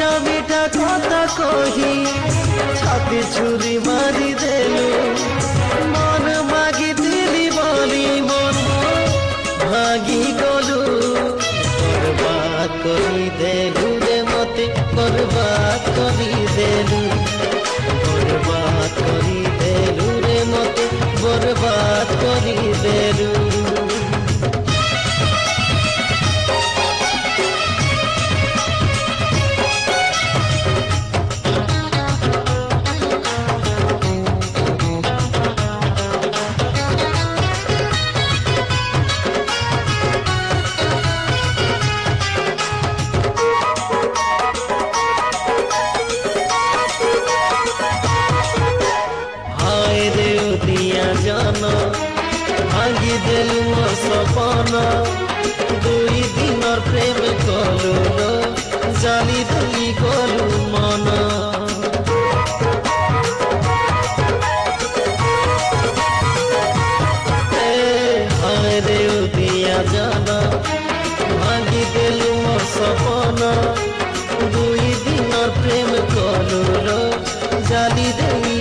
মিঠা মিঠা কথা কহি ছাতি ছুরি মারি দেলু মন মাগি দিলি বলি মন ভাগি গলু বরবাদ করি দেলু রে মতে বরবাদ করি দেলু বরবাদ করি দেলু রে মতে বরবাদ করি দেলু ভাঙি দেলু মো সপন দুই দিনর প্রেম কলু জালি দেলি গলু মন হায় রে দিয়া জানা ভাঙি দেলু মো সপন দুই দিনর প্রেম কলু জালি দেলি